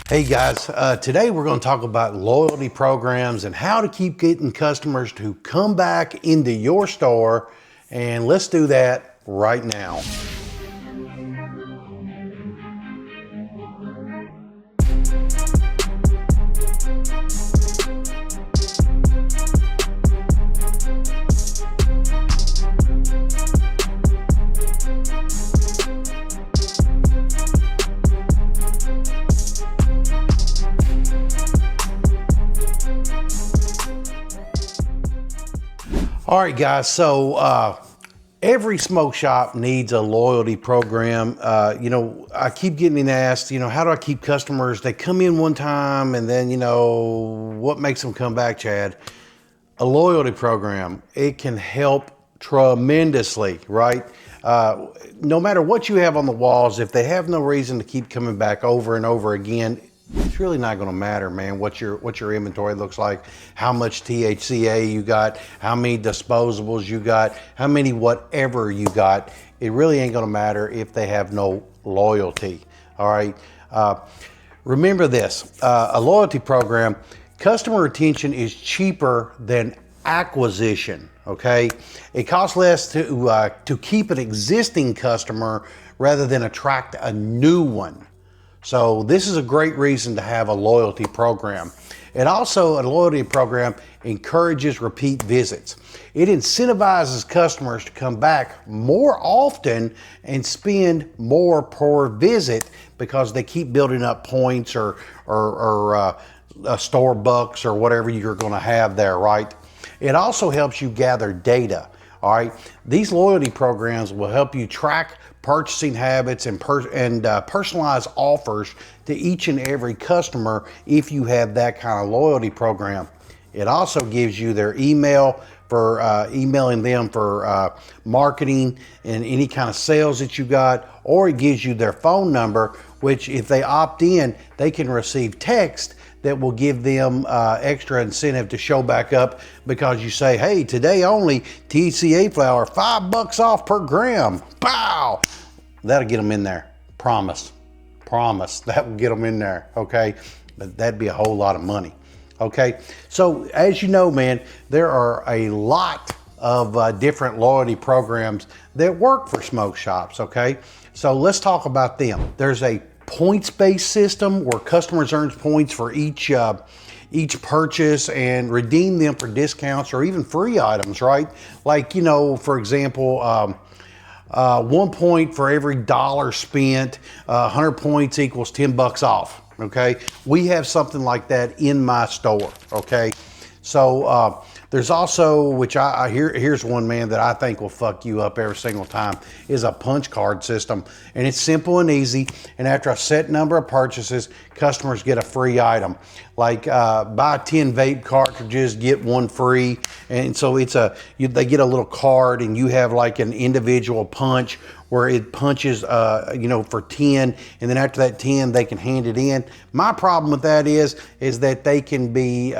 Hey guys, today we're going to talk about loyalty programs and how to keep getting customers to come back into your store. And let's do that right now. All right, guys. So every smoke shop needs a loyalty program. I keep getting asked, how do I keep customers? They come in one time and then, what makes them come back, Chad? A loyalty program. It can help tremendously, right? No matter what you have on the walls, if they have no reason to keep coming back over and over again, it's really not going to matter, man, what your inventory looks like, how much THCA you got, how many disposables you got, how many whatever you got. It really ain't going to matter if they have no loyalty. All right. Remember this, a loyalty program, customer retention is cheaper than acquisition. Okay. It costs less to keep an existing customer rather than attract a new one. So this is a great reason to have a loyalty program. And also a loyalty program encourages repeat visits. It incentivizes customers to come back more often and spend more per visit because they keep building up points or store bucks or whatever you're going to have there, right? It also helps you gather data. All right, these loyalty programs will help you track purchasing habits and personalize offers to each and every customer if you have that kind of loyalty program. It also gives you their email for emailing them for marketing and any kind of sales that you got, or it gives you their phone number, which if they opt in, they can receive text that will give them extra incentive to show back up because you say, hey, today only THCA flower, $5 off per gram. Pow! That'll get them in there. Promise. That will get them in there. Okay. But that'd be a whole lot of money. Okay. So as you know, man, there are a lot of different loyalty programs that work for smoke shops. Okay. So let's talk about them. There's a points-based system where customers earn points for each purchase and redeem them for discounts or even free items, right? Like, for example, 1 point for every dollar spent, 100 points equals $10 off. Okay. We have something like that in my store. Okay. So, there's also, which here's one, man, that I think will fuck you up every single time, is a punch card system. And it's simple and easy. And after a set number of purchases, customers get a free item. Like buy 10 vape cartridges, get one free. And so they get a little card and you have like an individual punch where it punches, for 10. And then after that 10, they can hand it in. My problem with that is that they can be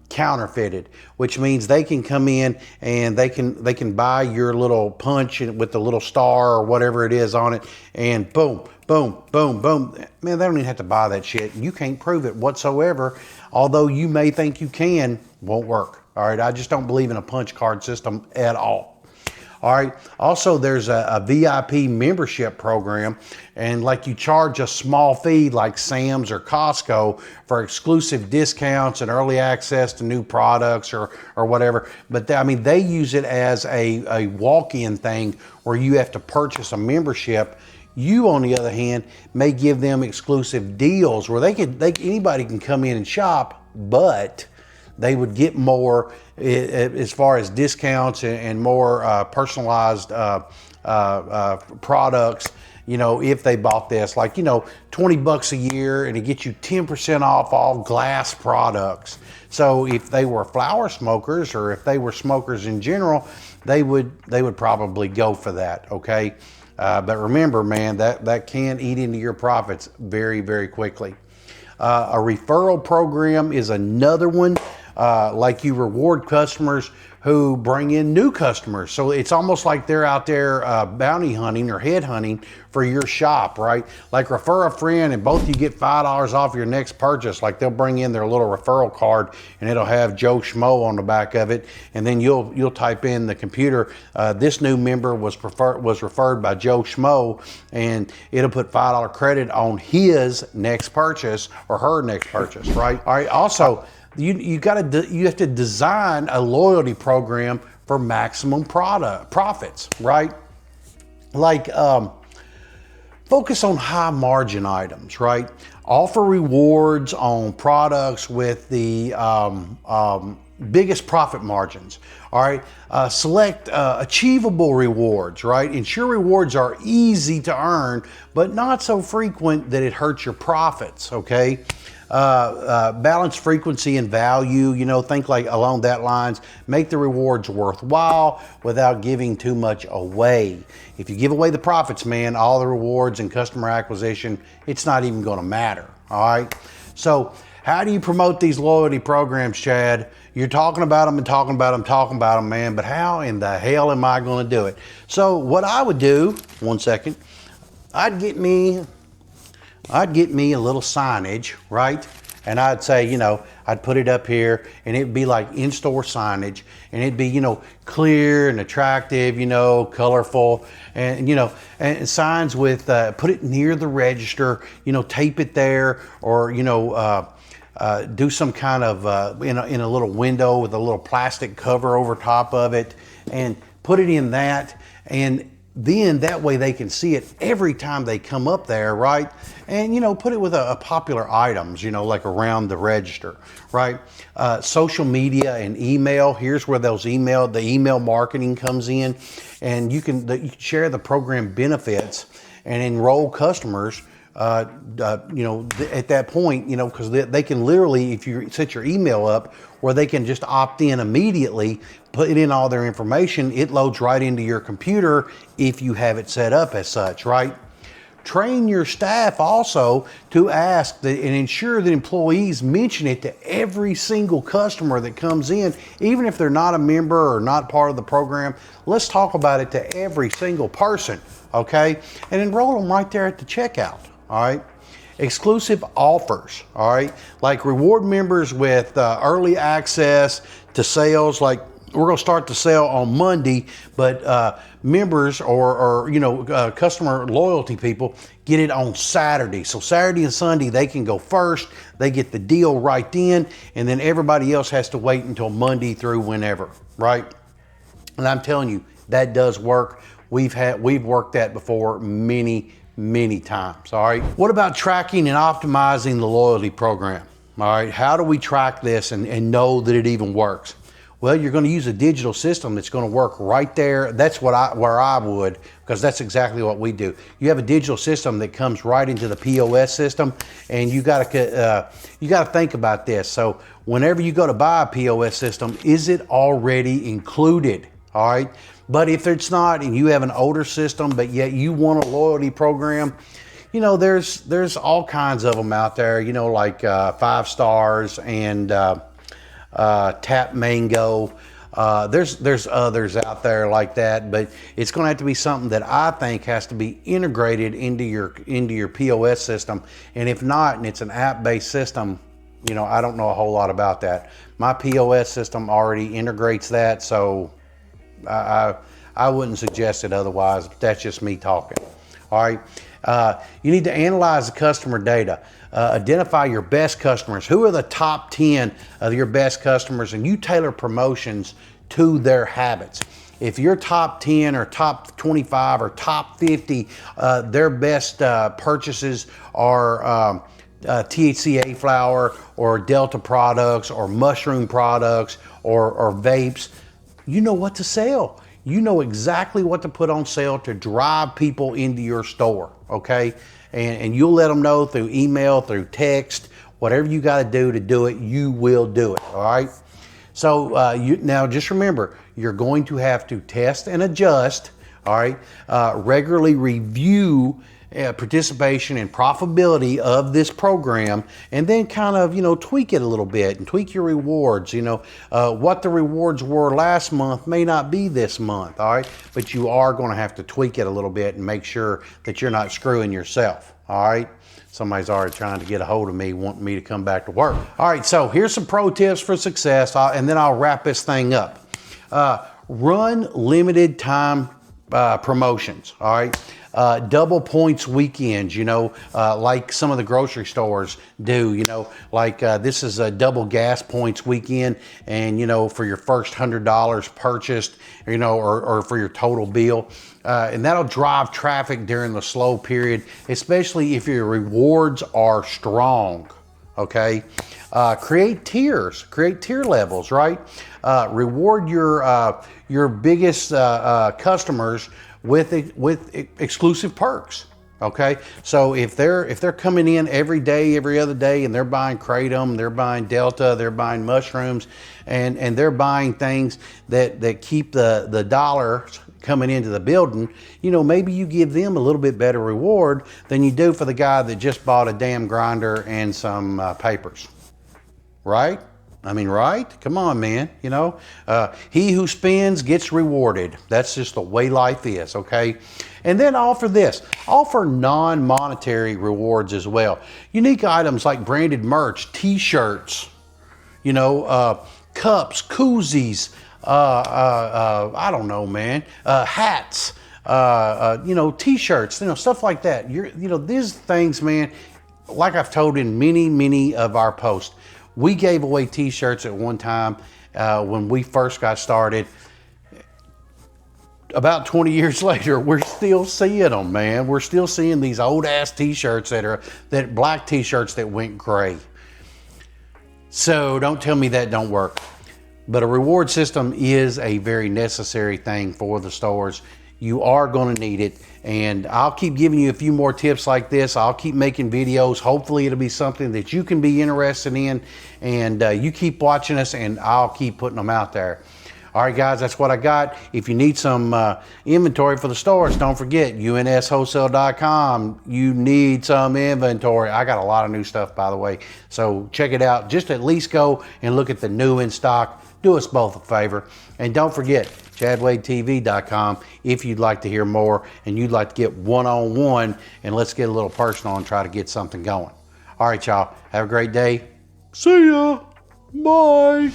counterfeited, which means they can come in and they can buy your little punch with the little star or whatever it is on it, and boom, boom, boom, boom. Man, they don't even have to buy that shit. You can't prove it whatsoever. Although you may think you can, won't work. All right, I just don't believe in a punch card system at all. All right. Also, there's a VIP membership program, and like you charge a small fee like Sam's or Costco for exclusive discounts and early access to new products or whatever. But they use it as a walk-in thing where you have to purchase a membership. You, on the other hand, may give them exclusive deals where anybody can come in and shop, but they would get more as far as discounts and more personalized products, if they bought this, like, $20 a year, and it gets you 10% off all glass products. So if they were flower smokers or if they were smokers in general, they would probably go for that. Okay. But remember, man, that can eat into your profits very, very quickly. A referral program is another one. Like you reward customers who bring in new customers. So it's almost like they're out there bounty hunting or head hunting for your shop, right? Like refer a friend and both you get $5 off your next purchase. Like they'll bring in their little referral card and it'll have Joe Schmo on the back of it. And then you'll type in the computer, this new member was referred by Joe Schmo, and it'll put $5 credit on his next purchase or her next purchase, right? All right, also, you have to design a loyalty program for maximum profits, right? Like focus on high margin items, right? Offer rewards on products with the biggest profit margins. All right, select achievable rewards, right? Ensure rewards are easy to earn, but not so frequent that it hurts your profits, okay? Balance frequency and value, think like along that lines. Make the rewards worthwhile without giving too much away. If you give away the profits, man, all the rewards and customer acquisition, it's not even going to matter. All right. So how do you promote these loyalty programs, Chad? You're talking about them and talking about them, man, but how in the hell am I going to do it? So what I would do, one second, I'd get me a little signage, right? And I'd say, I'd put it up here and it'd be like in-store signage, and it'd be, clear and attractive, colorful, and, and signs with, put it near the register, tape it there, or, do some kind of, in a little window with a little plastic cover over top of it, and put it in that. And then that way they can see it every time they come up there, right? And, put it with a popular items, like around the register, right? Social media and email, here's where the email marketing comes in. And you can share the program benefits and enroll customers at that point, because they can literally, if you set your email up where they can just opt in immediately, put in all their information, it loads right into your computer if you have it set up as such, right? Train your staff also to ask and ensure that employees mention it to every single customer that comes in, even if they're not a member or not part of the program. Let's talk about it to every single person, okay? And enroll them right there at the checkout, all right? Exclusive offers, all right? Like reward members with early access to sales. Like we're gonna start the sale on Monday, but members or customer loyalty people get it on Saturday. So Saturday and Sunday, they can go first. They get the deal right then, and then everybody else has to wait until Monday through whenever, right? And I'm telling you, that does work. We've worked that before many times, all right? What about tracking and optimizing the loyalty program? All right, how do we track this and know that it even works? Well, you're going to use a digital system that's going to work right there. That's where I would, because that's exactly what we do. You have a digital system that comes right into the POS system, and you got to think about this. So whenever you go to buy a POS system, is it already included? All right. But if it's not, and you have an older system, but yet you want a loyalty program, there's all kinds of them out there, like 5 Stars and Tap Mango. There's others out there like that, but it's going to have to be something that I think has to be integrated into your POS system. And if not, and it's an app-based system, I don't know a whole lot about that. My POS system already integrates that, so I wouldn't suggest it otherwise, but that's just me talking. All right. You need to analyze the customer data. Identify your best customers. Who are the top 10 of your best customers, and you tailor promotions to their habits. If your top 10 or top 25 or top 50, their best purchases are THCA flower or Delta products or mushroom products or vapes, you know what to sell. You know exactly what to put on sale to drive people into your store, okay? And you'll let them know through email, through text, whatever you got to do it, you will do it, all right? So now just remember, you're going to have to test and adjust, all right? Regularly review participation and profitability of this program, and then kind of, you know, tweak it a little bit and tweak your rewards. You know, what the rewards were last month may not be this month, all right? But you are going to have to tweak it a little bit and make sure that you're not screwing yourself, all right? Somebody's already trying to get a hold of me, wanting me to come back to work. All right, so here's some pro tips for success, and then I'll wrap this thing up. Run limited time promotions, all right? Double points weekends, you know, like some of the grocery stores do, you know, like this is a double gas points weekend, and, you know, for your first $100 purchased, you know, or for your total bill. And that'll drive traffic during the slow period, especially if your rewards are strong, okay? Create tiers, create tier levels, right? Reward your biggest customers with exclusive perks. Okay, so if they're coming in every day, every other day, and they're buying Kratom, they're buying Delta, they're buying mushrooms, and they're buying things that keep the dollars coming into the building, you know, maybe you give them a little bit better reward than you do for the guy that just bought a damn grinder and some papers, right? I mean, right? Come on, man. You know, he who spends gets rewarded. That's just the way life is, okay? And then offer this. Offer non-monetary rewards as well. Unique items like branded merch, t-shirts, you know, cups, koozies, I don't know, man, hats, you know, t-shirts, you know, stuff like that. You know, these things, man, like I've told in many of our posts, we gave away t-shirts at one time when we first got started. About 20 years later, we're still seeing them, man. We're still seeing these old ass t-shirts that black t-shirts that went gray. So don't tell me that don't work. But a reward system is a very necessary thing for the stores. You are going to need it, and I'll keep giving you a few more tips like this. I'll keep making videos. Hopefully it'll be something that you can be interested in, and you keep watching us, and I'll keep putting them out there. All right, guys, that's what I got. If you need some inventory for the stores, don't forget unswholesale.com. You need some inventory. I got a lot of new stuff, by the way, so check it out. Just at least go and look at the new in stock. Do us both a favor. And don't forget, chadwadetv.com if you'd like to hear more and you'd like to get one-on-one, and let's get a little personal and try to get something going. All right, y'all. Have a great day. See ya. Bye.